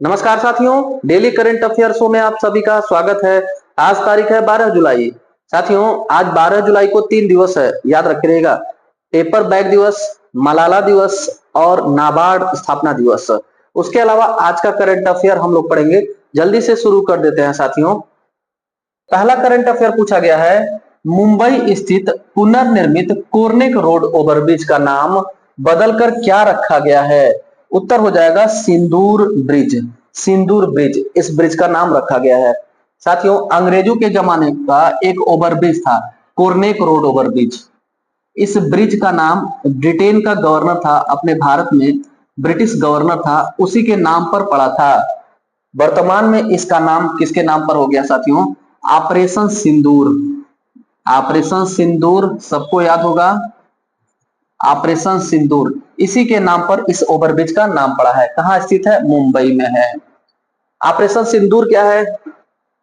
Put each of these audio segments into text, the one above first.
नमस्कार साथियों, daily current affair show में आप सभी का स्वागत है। आज तारीख है 12 जुलाई। साथियों, आज 12 जुलाई को 3 दिवस है, याद रखिएगा। पेपर बैग दिवस, मलाला दिवस और नाबार्ड स्थापना दिवस। उसके अलावा आज का करंट अफेयर हम लोग पढ़ेंगे। जल्दी से शुरू कर देते हैं साथियों। पहला करंट अफेयर पूछा गया है, मुंबई स्थित पुनर्निर्मित कोर्निक रोड ओवरब्रिज का नाम बदलकर क्या रखा गया है? उत्तर हो जाएगा सिंदूर ब्रिज। सिंदूर ब्रिज, इस ब्रिज का नाम रखा गया है। साथियों, अंग्रेजों के जमाने का एक ओवरब्रिज था, कोर्निक रोड ओवरब्रिज। इस ब्रिज का नाम ब्रिटेन का गवर्नर था, अपने भारत में ब्रिटिश गवर्नर था, उसी के नाम पर पड़ा था। वर्तमान में इसका नाम किसके नाम पर हो गया साथियों? ऑपरेशन सिंदूर। ऑपरेशन सिंदूर सबको याद होगा। ऑपरेशन सिंदूर, इसी के नाम पर इस ओवरब्रिज का नाम पड़ा है। कहाँ स्थित है? मुंबई में है। ऑपरेशन सिंदूर क्या है?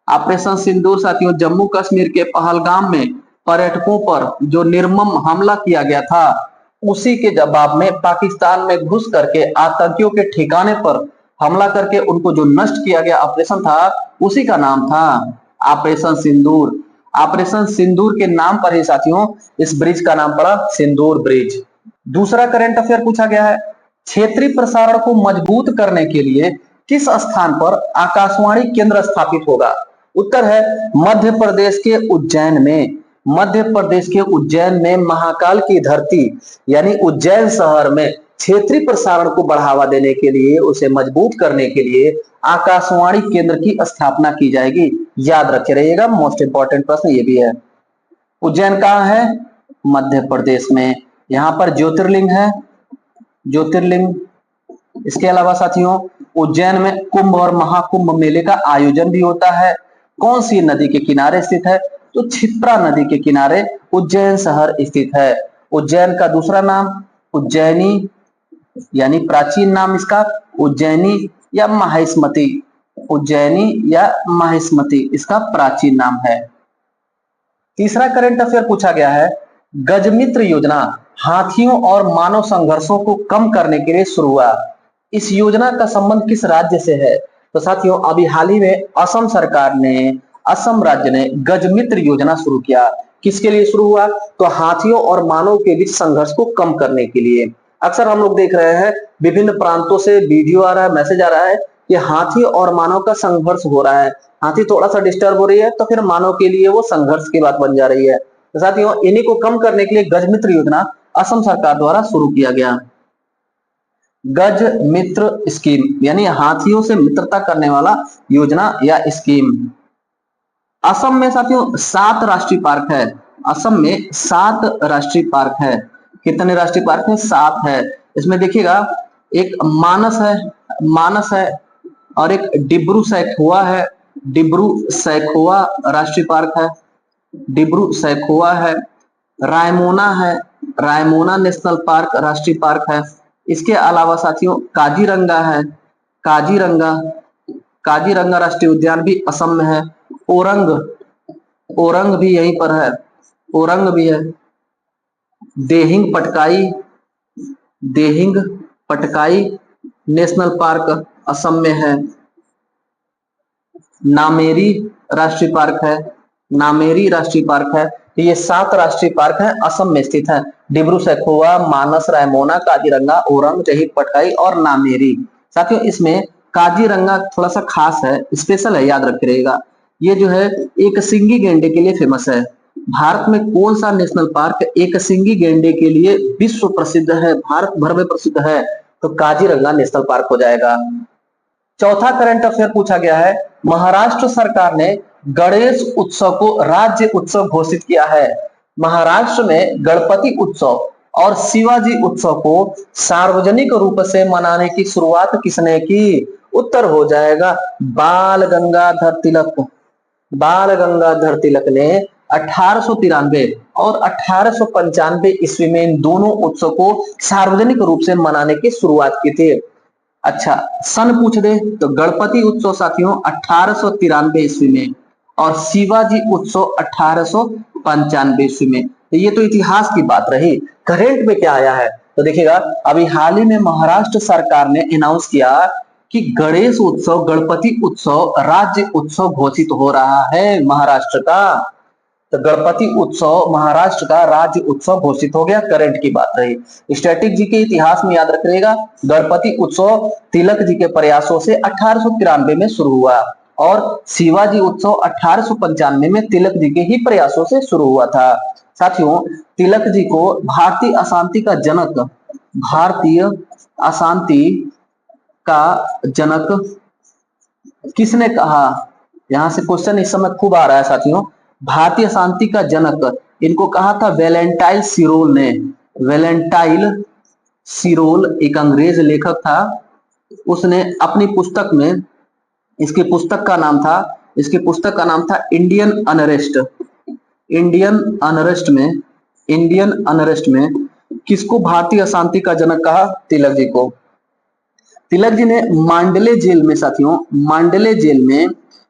ऑपरेशन सिंदूर साथियों, जम्मू कश्मीर के पहलगाम में पर्यटकों पर जो निर्मम हमला किया गया था, उसी के जवाब में पाकिस्तान में घुस करके आतंकियों के ठिकाने पर हमला करके उनको जो नष्ट किया गया ऑपरेशन था, उसी का नाम था ऑपरेशन सिंदूर। ऑपरेशन सिंदूर के नाम पर ही साथियों इस ब्रिज का नाम पड़ा सिंदूर ब्रिज। दूसरा करंट अफेयर पूछा गया है, क्षेत्रीय प्रसारण को मजबूत करने के लिए किस स्थान पर आकाशवाणी केंद्र स्थापित होगा? उत्तर है मध्य प्रदेश के उज्जैन में। मध्य प्रदेश के उज्जैन में महाकाल की धरती यानी उज्जैन शहर में क्षेत्रीय प्रसारण को बढ़ावा देने के लिए, उसे मजबूत करने के लिए आकाशवाणी केंद्र की स्थापना की जाएगी। याद रखे रहिएगा, मोस्ट इंपॉर्टेंट प्रश्न ये भी है। उज्जैन कहाँ है? मध्य प्रदेश में। यहाँ पर ज्योतिर्लिंग है, ज्योतिर्लिंग। इसके अलावा साथियों, उज्जैन में कुंभ और महाकुंभ मेले का आयोजन भी होता है। कौन सी नदी के किनारे स्थित है? तो क्षिप्रा नदी के किनारे उज्जैन शहर स्थित है। उज्जैन का दूसरा नाम उज्जैनी, यानी प्राचीन नाम इसका उज्जैनी या माहिष्मति। उज्जैनी या माहिष्मति इसका प्राचीन नाम है। तीसरा करंट अफेयर पूछा गया है, गजमित्र योजना हाथियों और मानव संघर्षों को कम करने के लिए शुरू हुआ। इस योजना का संबंध किस राज्य से है? तो साथियों, अभी हाल ही में असम सरकार ने, असम राज्य ने गजमित्र योजना शुरू किया। किसके लिए शुरू हुआ? तो हाथियों और मानव के बीच संघर्ष को कम करने के लिए। अक्सर हम लोग देख रहे हैं विभिन्न प्रांतों से वीडियो आ रहा है, मैसेज आ रहा है कि हाथी और मानव का संघर्ष हो रहा है। हाथी थोड़ा सा डिस्टर्ब हो रही है तो फिर मानव के लिए वो संघर्ष की बात बन जा रही है। तो साथियों, इन्हीं को कम करने के लिए गजमित्र योजना असम सरकार द्वारा शुरू किया गया। गज मित्र स्कीम यानी हाथियों से मित्रता करने वाला योजना या स्कीम। असम में साथियों 7 राष्ट्रीय पार्क है। असम में 7 राष्ट्रीय पार्क है। कितने राष्ट्रीय पार्क है? 7 है। इसमें देखिएगा, एक मानस है, मानस है, और एक डिब्रू सैखोवा है। डिब्रू सैखोवा राष्ट्रीय पार्क है। डिब्रू सैखोवा है। रायमोना है, रायमोना नेशनल पार्क राष्ट्रीय पार्क है। इसके अलावा साथियों काजीरंगा है। काजीरंगा, काजीरंगा राष्ट्रीय उद्यान भी असम में है। ओरंग, ओरंग भी यहीं पर है। ओरंग भी है। देहिंग पटकाई, देहिंग पटकाई नेशनल पार्क असम में है। नामेरी राष्ट्रीय पार्क है। नामेरी राष्ट्रीय पार्क है। तो ये 7 राष्ट्रीय पार्क हैं, असम में स्थित है। डिब्रू सैखोवा, मानस, रायमोना, काजीरंगा, ओरंग, देहिंग पटकाई और नामेरी। साथियों, इसमें काजीरंगा थोड़ा सा खास है, स्पेशल है, याद रखिएगा। ये जो है एक सिंगी गैंडे के लिए फेमस है। भारत में कौन सा नेशनल पार्क एक सिंगी गैंडे के लिए विश्व प्रसिद्ध है, भारत भर में प्रसिद्ध है? तो काजीरंगा नेशनल पार्क हो जाएगा। चौथा करंट अफेयर पूछा गया है, महाराष्ट्र सरकार ने गणेश उत्सव को राज्य उत्सव घोषित किया है। महाराष्ट्र में गणपति उत्सव और शिवाजी उत्सव को सार्वजनिक रूप से मनाने की शुरुआत किसने की? उत्तर हो जाएगा बाल गंगाधर तिलक। बाल गंगाधर तिलक ने 1893 और 1895 ईस्वी में इन दोनों उत्सव को सार्वजनिक रूप से मनाने की शुरुआत की थी। अच्छा, सन पूछ दे तो गणपति उत्सव साथियों 1893 ईस्वी में और शिवाजी उत्सव 1895 ईस्वी में। तो ये तो इतिहास की बात रही। करेंट में क्या आया है तो देखिएगा, अभी हाल ही में महाराष्ट्र सरकार ने अनाउंस किया कि गणेश उत्सव, गणपति उत्सव राज्य उत्सव घोषित हो रहा है महाराष्ट्र का। तो गणपति उत्सव महाराष्ट्र का राज्य उत्सव घोषित हो गया। करंट की बात रही। स्टैटिक जी के इतिहास में याद रखिएगा, गणपति उत्सव तिलक जी के प्रयासों से 1893 में शुरू हुआ और शिवाजी उत्सव 1895 में तिलक जी के ही प्रयासों से शुरू हुआ था। साथियों, तिलक जी को भारतीय अशांति का जनक, भारतीय अशांति का जनक किसने कहा? यहां से क्वेश्चन इस समय खूब आ रहा है साथियों। भारतीय शांति का जनक इनको कहा था वैलेंटाइन सिरोल ने। वैलेंटाइन सिरोल एक अंग्रेज लेखक था। उसने अपनी पुस्तक में, इसकी पुस्तक का नाम था इंडियन अनरेस्ट। इंडियन अनरेस्ट में किसको भारतीय अशांति का जनक कहा? तिलक जी को। तिलक जी ने मांडले जेल में, साथियों मांडले जेल में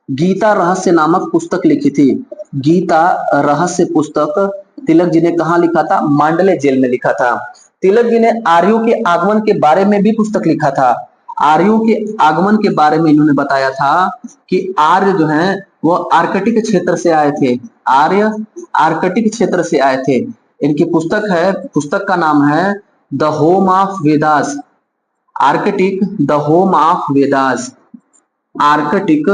गीता रहस्य नामक पुस्तक लिखी थी। गीता रहस्य पुस्तक तिलक जी ने कहां लिखा था? मांडले जेल में लिखा था। तिलक जी ने आर्यों के आगमन के बारे में भी पुस्तक लिखा था। आर्यों के आगमन के बारे में इन्होंने बताया था कि आर्य जो हैं वो आर्कटिक क्षेत्र से आए थे। आर्य आर्कटिक क्षेत्र से आए थे। इनकी पुस्तक का नाम है the home of Vedas. Arctic the home of Vedas. Arctic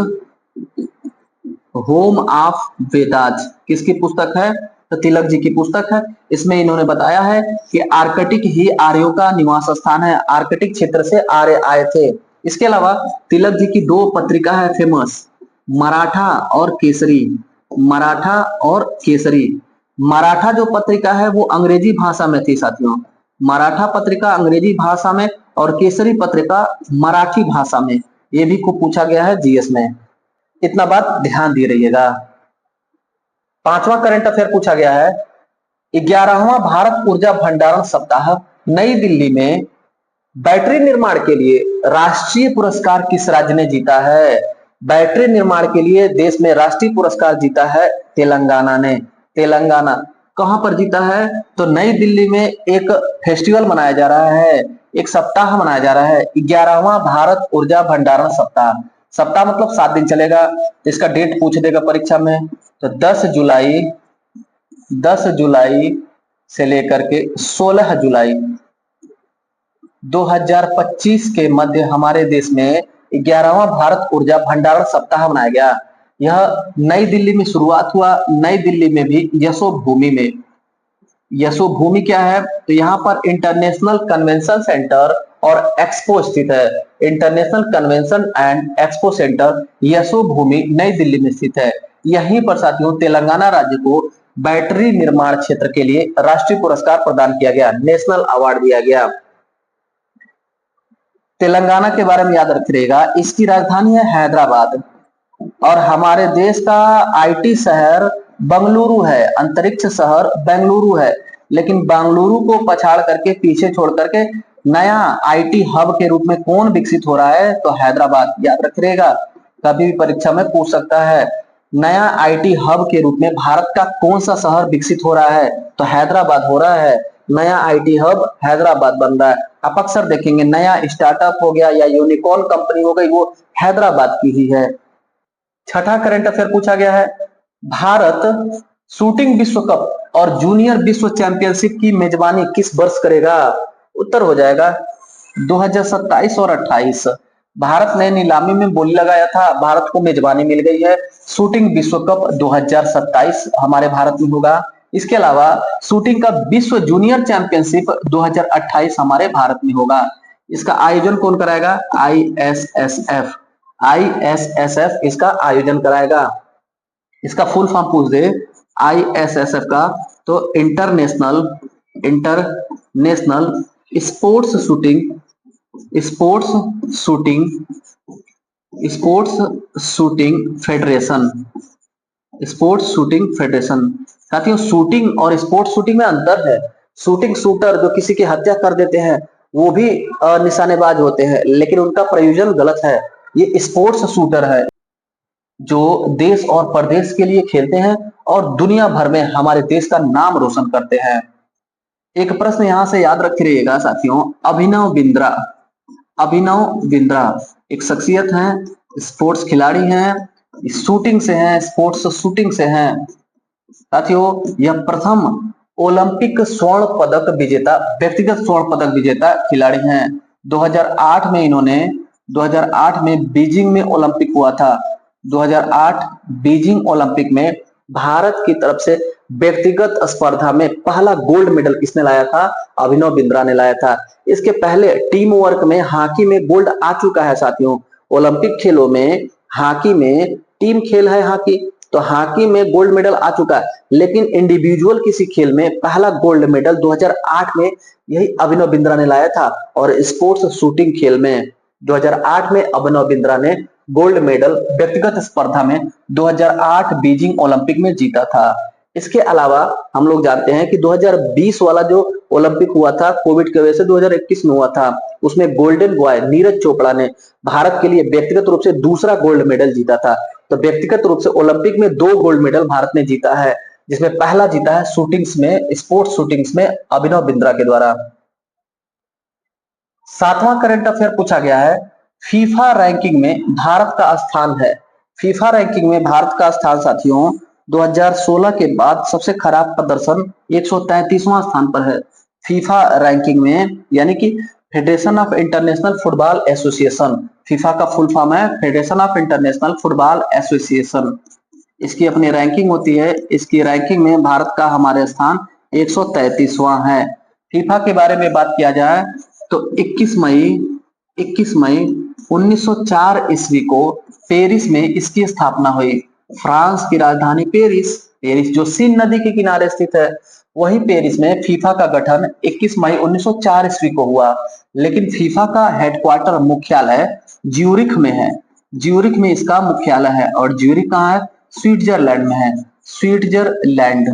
home of Vedas किसकी पुस्तक है? तो तिलक जी की पुस्तक है। इसमें इन्होंने बताया है कि आर्कटिक ही आर्यों का निवास स्थान है। आर्कटिक क्षेत्र से आर्य आए थे। इसके अलावा तिलक जी की दो पत्रिका है फेमस, मराठा और केसरी। मराठा और केसरी। मराठा जो पत्रिका है वो अंग्रेजी भाषा में थी साथियों। मराठा पत्रिका अंग्रेजी भाषा में और केसरी पत्रिका मराठी भाषा में। ये भी खूब पूछा गया है जीएस में, इतना बात ध्यान दे रहिएगा। पांचवा करंट अफेयर पूछा गया है, 11वां भारत ऊर्जा भंडारण सप्ताह नई दिल्ली में बैटरी निर्माण के लिए राष्ट्रीय पुरस्कार किस राज्य ने जीता है? बैटरी निर्माण के लिए देश में राष्ट्रीय पुरस्कार जीता है तेलंगाना ने। तेलंगाना कहां पर जीता है? तो नई दिल्ली में एक फेस्टिवल मनाया जा रहा है, एक सप्ताह मनाया जा रहा है, 11वां भारत ऊर्जा भंडारण सप्ताह। सप्ताह मतलब 7 दिन चलेगा। इसका डेट पूछ देगा परीक्षा में। तो 10 जुलाई से लेकर के 16 जुलाई 2025 के मध्य हमारे देश में 11वां भारत ऊर्जा भंडारण सप्ताह मनाया गया। यह नई दिल्ली में शुरुआत हुआ। नई दिल्ली में भी यशोभूमि में। यशोभूमि क्या है? तो यहाँ पर इंटरनेशनल कन्वेंशन सेंटर और एक्सपो स्थित है। International convention and expo centre Yashobhoomi नई दिल्ली में स्थित है। यहीं पर साथियों तेलंगाना राज्य को बैटरी निर्माण क्षेत्र के लिए राष्ट्रीय पुरस्कार प्रदान किया गया, नेशनल अवार्ड दिया गया। तेलंगाना के बारे में याद रखिएगा, इसकी राजधानी है हैदराबाद और हमारे देश का आईटी शहर बंगलुरु है, अंतरिक्ष शहर बेंगलुरु है। लेकिन बेंगलुरु को पछाड़ करके, पीछे छोड़ करके नया आईटी हब के रूप में कौन विकसित हो रहा है? तो हैदराबाद। याद रखिएगा, कभी भी परीक्षा में पूछ सकता है, नया आईटी हब के रूप में भारत का कौन सा शहर विकसित हो रहा है? तो हैदराबाद हो रहा है। नया आईटी हब हैदराबाद बन रहा है। आप अक्सर देखेंगे नया स्टार्टअप हो गया या यूनिकॉर्न कंपनी हो गई, वो हैदराबाद की ही है। छठा करंट अफेयर पूछा गया है, भारत शूटिंग विश्व कप और जूनियर विश्व चैंपियनशिप की मेजबानी किस वर्ष करेगा? उत्तर हो जाएगा 2027 और 28। भारत ने नीलामी में बोली लगाया था, भारत को मेजबानी मिल गई है। शूटिंग विश्व कप 2027 हमारे भारत में होगा। इसके अलावा शूटिंग का विश्व जूनियर चैंपियनशिप 2028 हमारे भारत में होगा। इसका आयोजन कौन कराएगा? आईएसएसएफ। आईएसएसएफ इसका आयोजन कराएगा। इसका फुल फॉर्म पूछ दे आईएसएसएफ का, तो international sports shooting federation. Sports shooting federation. साथियों, शूटिंग और स्पोर्ट्स शूटिंग में अंतर है। शूटिंग शूटर जो किसी की हत्या कर देते हैं वो भी निशानेबाज होते हैं, लेकिन उनका प्रयोजन गलत है। ये स्पोर्ट्स शूटर है जो देश और प्रदेश के लिए खेलते हैं और दुनिया भर में हमारे देश का नाम रोशन करते हैं। एक प्रश्न यहां से याद रखिएगा साथियों, अभिनव बिंद्रा अभिनव बिंद्रा एक शख्सियत है, स्पोर्ट्स खिलाड़ी हैं, शूटिंग से हैं, स्पोर्ट्स शूटिंग से हैं। साथियों, यह प्रथम ओलंपिक स्वर्ण पदक विजेता, व्यक्तिगत स्वर्ण पदक विजेता खिलाड़ी हैं। 2008 में इन्होंने 2008 में बीजिंग में ओलंपिक हुआ था। 2008 बीजिंग ओलंपिक में भारत की तरफ से व्यक्तिगत स्पर्धा में पहला गोल्ड मेडल किसने लाया था? अभिनव बिंद्रा ने लाया था। इसके पहले टीम वर्क में हॉकी में गोल्ड आ चुका है साथियों। ओलंपिक खेलों में हॉकी में टीम खेल है हॉकी, तो हॉकी में गोल्ड मेडल आ चुका है, लेकिन इंडिविजुअल किसी खेल में पहला गोल्ड मेडल 2008 में यही अभिनव बिंद्रा ने लाया था। और स्पोर्ट्स शूटिंग खेल में 2008 में अभिनव बिंद्रा ने गोल्ड मेडल व्यक्तिगत स्पर्धा में 2008 बीजिंग ओलंपिक में जीता था। इसके अलावा हम लोग जानते हैं कि 2020 वाला जो ओलंपिक हुआ था कोविड की वजह से 2021 में हुआ था, उसमें गोल्डन बॉय नीरज चोपड़ा ने भारत के लिए व्यक्तिगत रूप से दूसरा गोल्ड मेडल जीता था। तो व्यक्तिगत रूप से ओलंपिक में 2 गोल्ड मेडल भारत ने जीता है, जिसमें पहला जीता है शूटिंग्स में, स्पोर्ट्स शूटिंग्स में अभिनव बिंद्रा के द्वारा। 7वां करंट अफेयर पूछा गया है, फीफा रैंकिंग में भारत का स्थान है। फीफा रैंकिंग में भारत का स्थान साथियों 2016 के बाद सबसे खराब प्रदर्शन 133वां स्थान पर है फीफा रैंकिंग में, यानी कि federation of international football association. FIFA का फुल फॉर्म है federation of international football association. इसकी अपनी रैंकिंग होती है, इसकी रैंकिंग में भारत का हमारे स्थान 133वां है। फीफा के बारे में बात किया जाए तो 21 मई 1904 ईस्वी को पेरिस में इसकी स्थापना हुई। फ्रांस की राजधानी पेरिस, पेरिस जो सीन नदी के किनारे स्थित है, वही पेरिस में फीफा का गठन 21 मई 1904 ईस्वी को हुआ। लेकिन फीफा का हेडक्वार्टर मुख्यालय ज्यूरिख में है। ज्यूरिख में इसका मुख्यालय है, और ज्यूरिख कहाँ है? स्विट्जरलैंड में है। स्विट्जरलैंड,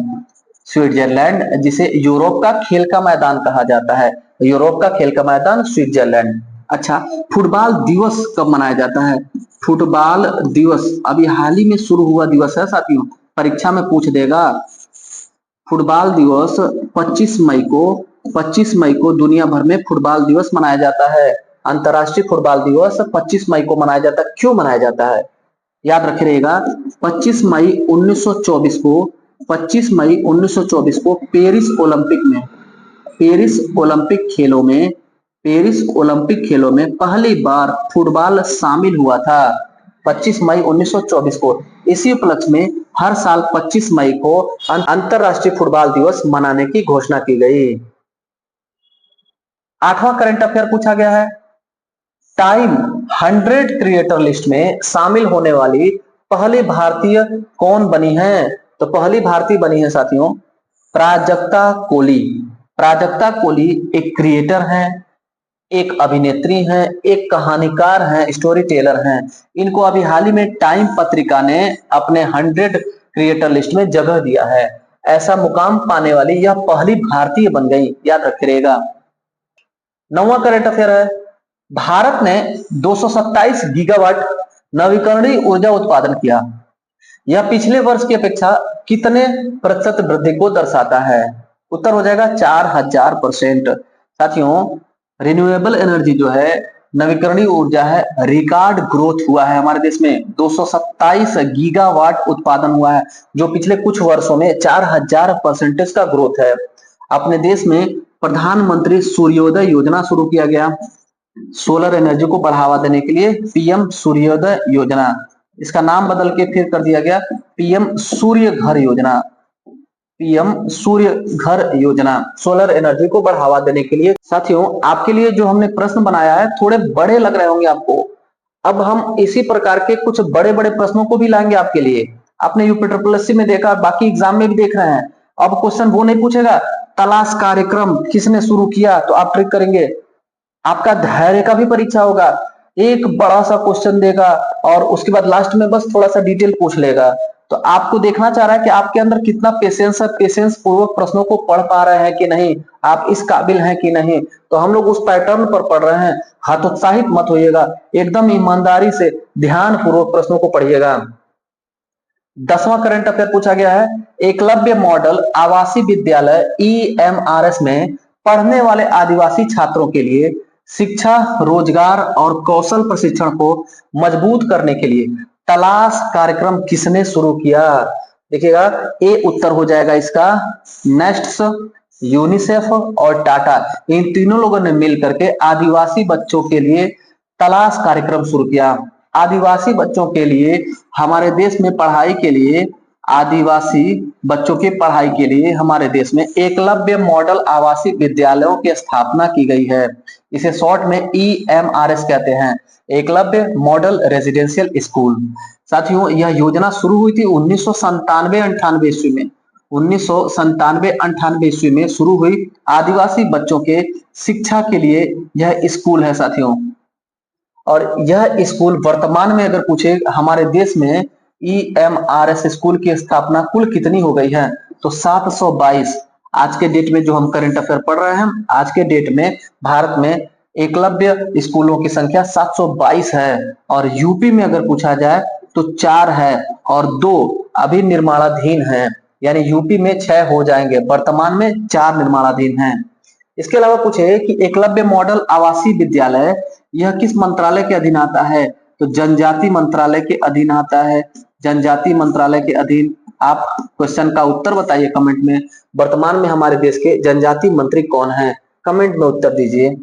स्विट्जरलैंड जिसे यूरोप का खेल का मैदान कहा जाता है। यूरोप का खेल का मैदान स्विट्जरलैंड। अच्छा, फुटबॉल दिवस कब मनाया जाता है? फुटबॉल दिवस अभी हाल ही में शुरू हुआ दिवस है साथियों, परीक्षा में पूछ देगा। फुटबॉल दिवस 25 मई को दुनिया भर में फुटबॉल दिवस मनाया जाता है। अंतरराष्ट्रीय फुटबॉल दिवस 25 मई को मनाया जाता है। क्यों मनाया जाता है? याद रखिएगा, 25 मई 1924 को 25 मई 1924 को पेरिस ओलंपिक खेलों में पहली बार फुटबॉल शामिल हुआ था। 25 मई 1924 को। इसी उपलक्ष्य में हर साल 25 मई को अंतरराष्ट्रीय फुटबॉल दिवस मनाने की घोषणा की गई। 8वां करंट अफेयर पूछा गया है, टाइम 100 क्रिएटर लिस्ट में शामिल होने वाली पहली भारतीय कौन बनी है? तो पहली भारतीय बनी है साथियों प्राजक्ता कोली। प्राजक्ता कोली एक क्रिएटर हैं, एक अभिनेत्री हैं, एक कहानीकार हैं, स्टोरी टेलर हैं। इनको अभी हाल ही में टाइम पत्रिका ने अपने 100 क्रिएटर लिस्ट में जगह दिया है। ऐसा मुकाम पाने वाली यह पहली भारतीय बन गई, याद रखिएगा। 9वां करंट अफेयर है, भारत ने 227 गीगावाट नवीकरणीय ऊर्जा उत्पादन किया। यह पिछले वर्ष की अपेक्षा कितने प्रतिशत वृद्धि को दर्शाता है? उत्तर हो जाएगा 4000%। साथियों, रिन्यूएबल एनर्जी जो है, नवीकरणीय ऊर्जा है, रिकॉर्ड ग्रोथ हुआ है हमारे देश में। 227 गीगावाट उत्पादन हुआ है, जो पिछले कुछ वर्षों में 4000% का ग्रोथ है। अपने देश में प्रधानमंत्री सूर्योदय योजना शुरू किया गया, सोलर एनर्जी को बढ़ावा देने के लिए पीएम सूर्योदय योजना। इसका नाम बदल के फिर कर दिया गया पीएम सूर्य घर योजना। पीएम सूर्य घर योजना सोलर एनर्जी को बढ़ावा देने के लिए। साथियों, आपके लिए जो हमने प्रश्न बनाया है थोड़े बड़े लग रहे होंगे आपको। अब हम इसी प्रकार के कुछ बड़े बड़े प्रश्नों को भी लाएंगे आपके लिए। आपने यूपीएससी में देखा, बाकी एग्जाम में भी देख रहे हैं। अब क्वेश्चन वो नहीं पूछेगा तलाश कार्यक्रम किसने शुरू किया, तो आप ट्रिक करेंगे। आपका धैर्य का भी परीक्षा होगा, एक बड़ा सा क्वेश्चन देगा और उसके बाद लास्ट में बस थोड़ा सा डिटेल पूछ लेगा। तो आपको देखना चाह रहा है कि आपके अंदर कितना पेशेंस है, पेशेंस पूर्वक प्रश्नों को पढ़ पा रहे हैं कि नहीं, आप इस काबिल हैं कि नहीं। तो हम लोग उस पैटर्न पर पढ़ रहे हैं। हतोत्साहित मत होइएगा, एकदम ईमानदारी से ध्यान पूर्वक प्रश्नों को पढ़िएगा। 10वां करंट अफेयर पूछा गया है, एकलव्य मॉडल आवासीय विद्यालय EMRS में पढ़ने वाले आदिवासी छात्रों के लिए शिक्षा, रोजगार और कौशल प्रशिक्षण को मजबूत करने के लिए तलाश कार्यक्रम किसने शुरू किया? देखिएगा, ए उत्तर हो जाएगा इसका नेस्ट, यूनिसेफ और टाटा। इन तीनों लोगों ने मिलकर के आदिवासी बच्चों के लिए तलाश कार्यक्रम शुरू किया। आदिवासी बच्चों के लिए हमारे देश में पढ़ाई के लिए, आदिवासी बच्चों की पढ़ाई के लिए हमारे देश में एकलव्य मॉडल आवासीय विद्यालयों की स्थापना की गई है। इसे शॉर्ट में EMRS कहते हैं, एकलव्य मॉडल रेजिडेंशियल स्कूल। साथियों, यह योजना शुरू हुई थी 1997-98 ईस्वी में। 1997-98 ईस्वी में शुरू हुई आदिवासी बच्चों के शिक्षा के लिए यह स्कूल है साथियों। और यह स्कूल वर्तमान में अगर पूछे हमारे देश में EMRS स्कूल की स्थापना कुल कितनी हो गई है, तो 722। आज के डेट में जो हम करंट अफेयर पढ़ रहे हैं, आज के डेट में भारत में एकलव्य स्कूलों की संख्या 722 है। और यूपी में अगर पूछा जाए तो 4 है और 2 अभी निर्माणाधीन है, यानी यूपी में 6 हो जाएंगे, वर्तमान में 4 निर्माणाधीन हैं। इसके अलावा पूछे कि एकलव्य मॉडल आवासीय विद्यालय यह किस मंत्रालय के अधीन आता है, तो जनजाति मंत्रालय के अधीन आता है। जनजाति मंत्रालय के अधीन। आप क्वेश्चन का उत्तर बताइए कमेंट में, वर्तमान में हमारे देश के जनजाति मंत्री कौन है, कमेंट में उत्तर दीजिए।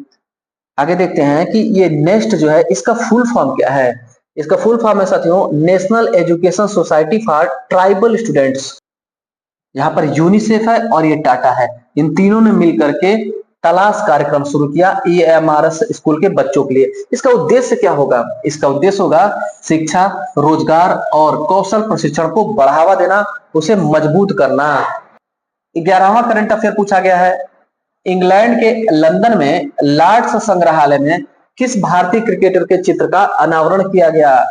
आगे देखते हैं कि ये नेस्ट जो है इसका फुल फॉर्म क्या है। इसका फुल फॉर्म है साथियों national education society for tribal students. यहाँ पर यूनिसेफ है और ये टाटा है, इन तीनों ने मिलकर के तलाश कार्यक्रम शुरू किया EMRS स्कूल के बच्चों के लिए। इसका उद्देश्य क्या होगा? इसका उद्देश्य होगा शिक्षा, रोजगार और कौशल प्रशिक्षण को बढ़ावा देना, उसे मजबूत करना। 11वां करंट अफेयर पूछा गया है, इंग्लैंड के लंदन में लॉर्ड्स संग्रहालय में किस भारतीय क्रिकेटर के चित्र का अनावरण किया गया?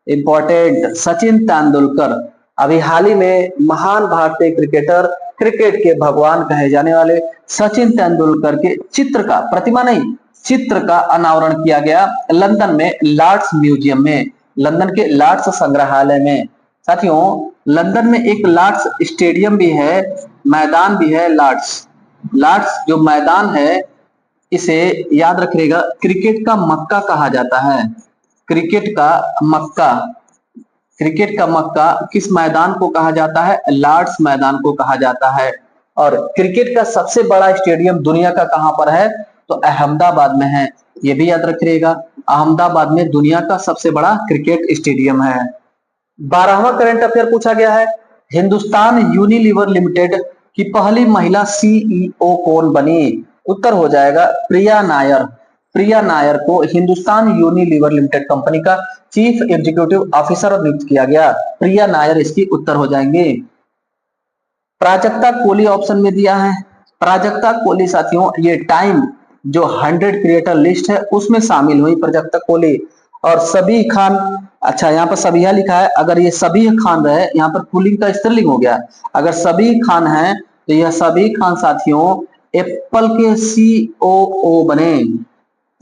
इंपॉर्टेंट, सचिन तेंदुलकर। अभी हाल ही में महान भारतीय क्रिकेटर, क्रिकेट के भगवान कहे जाने वाले सचिन तेंदुलकर के चित्र का, प्रतिमा नहीं, चित्र का अनावरण किया गया लंदन में लॉर्ड्स म्यूजियम में, लंदन के लॉर्ड्स संग्रहालय में। साथियों, लंदन में एक लॉर्ड्स स्टेडियम भी है, मैदान भी है। लॉर्ड्स जो मैदान है इसे याद रखिएगा क्रिकेट का मक्का कहा जाता है। क्रिकेट का मक्का, क्रिकेट का मक्का किस मैदान को कहा जाता है? लॉर्ड्स मैदान को कहा जाता है। और क्रिकेट का सबसे बड़ा स्टेडियम दुनिया का कहां पर है? तो अहमदाबाद में है। यह भी याद रखिएगा, अहमदाबाद में दुनिया का सबसे बड़ा क्रिकेट स्टेडियम है। 12वां करंट अफेयर पूछा गया है, हिंदुस्तान यूनिलीवर लिमिटेड की पहली महिला CEO कौन बनी? उत्तर हो जाएगा प्रिया नायर। प्रिया नायर को हिंदुस्तान यूनिलीवर लिमिटेड कंपनी का चीफ एग्जीक्यूटिव ऑफिसर नियुक्त किया गया। प्रिया नायर इसकी उत्तर हो जाएंगे। प्राजक्ता कोहली ऑप्शन में दिया है। प्राजक्ता कोहली साथियों ये टाइम जो 100 क्रिएटर लिस्ट है उसमें शामिल हुई प्राजक्ता कोहली। और सबीह खान, अच्छा यहाँ पर सबीहा लिखा है, अगर ये सबीह खान रहे, यहाँ पर पुल्लिंग का स्त्रीलिंग हो गया। अगर सबीह खान है तो यह सबीह खान साथियों एप्पल के COO बने।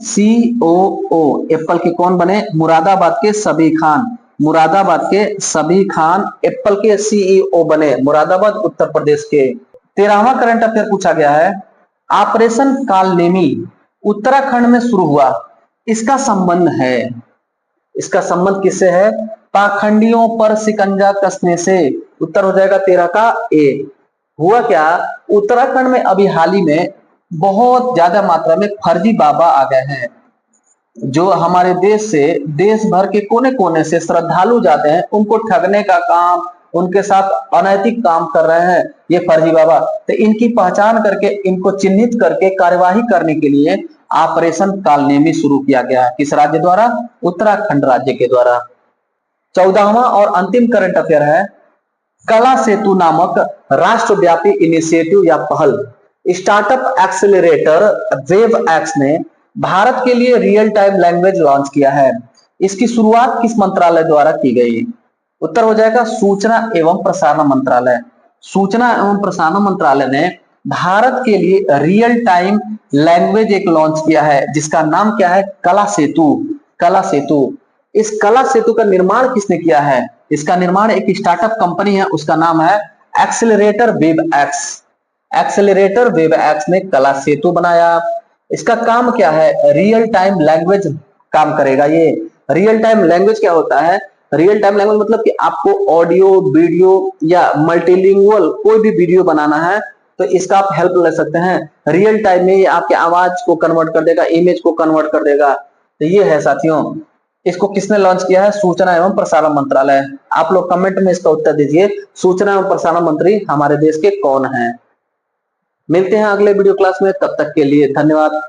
COO एप्पल के कौन बने? मुरादाबाद के सबीह खान। मुरादाबाद के सबीह खान एप्पल के CEO बने, मुरादाबाद उत्तर प्रदेश के। 13वां करंट अफेयर पूछा गया है, ऑपरेशन कालनेमी उत्तराखंड में शुरू हुआ, इसका संबंध है, इसका संबंध किससे है? पाखंडियों पर शिकंजा कसने से। उत्तर हो जाएगा 13 का A। हुआ क्या, उत्तराखंड में अभी हाल ही में बहुत ज्यादा मात्रा में फर्जी बाबा आ गए हैं, जो हमारे देश से, देश भर के कोने कोने से श्रद्धालु जाते हैं, उनको ठगने का काम, उनके साथ अनैतिक काम कर रहे हैं ये फर्जी बाबा। तो इनकी पहचान करके, इनको चिन्हित करके कार्यवाही करने के लिए ऑपरेशन कालनेमी शुरू किया गया है। किस राज्य द्वारा? उत्तराखंड राज्य के द्वारा। 14वां और अंतिम करंट अफेयर है, कला सेतु नामक राष्ट्रव्यापी इनिशिएटिव या पहल स्टार्टअप एक्सेलरेटर वेबएक्स ने भारत के लिए रियल टाइम लैंग्वेज लॉन्च किया है। इसकी शुरुआत किस मंत्रालय द्वारा की गई? उत्तर हो जाएगा सूचना एवं प्रसारण मंत्रालय। सूचना एवं प्रसारण मंत्रालय ने भारत के लिए रियल टाइम लैंग्वेज एक लॉन्च किया है, जिसका नाम क्या है? कला सेतु। कला सेतु। इस कला सेतु का निर्माण किसने किया है? इसका निर्माण एक स्टार्टअप कंपनी है, उसका नाम है एक्सेलरेटर वेबएक्स। एक्सेलरेटर वेबएक्स ने कला सेतु बनाया। इसका काम क्या है? रियल टाइम लैंग्वेज काम करेगा ये। रियल टाइम लैंग्वेज क्या होता है? रियल टाइम लैंग्वेज मतलब कि आपको ऑडियो वीडियो या मल्टीलिंगुअल कोई भी वीडियो बनाना है तो इसका आप हेल्प ले सकते हैं। रियल टाइम में ये आपके आवाज को कन्वर्ट कर देगा, इमेज को कन्वर्ट कर देगा। तो ये है साथियों। इसको किसने लॉन्च किया है? सूचना एवं प्रसारण मंत्रालय। आप लोग कमेंट में इसका उत्तर दीजिए, सूचना एवं प्रसारण मंत्री हमारे देश के कौन हैं? मिलते हैं अगले वीडियो क्लास में, तब तक के लिए धन्यवाद।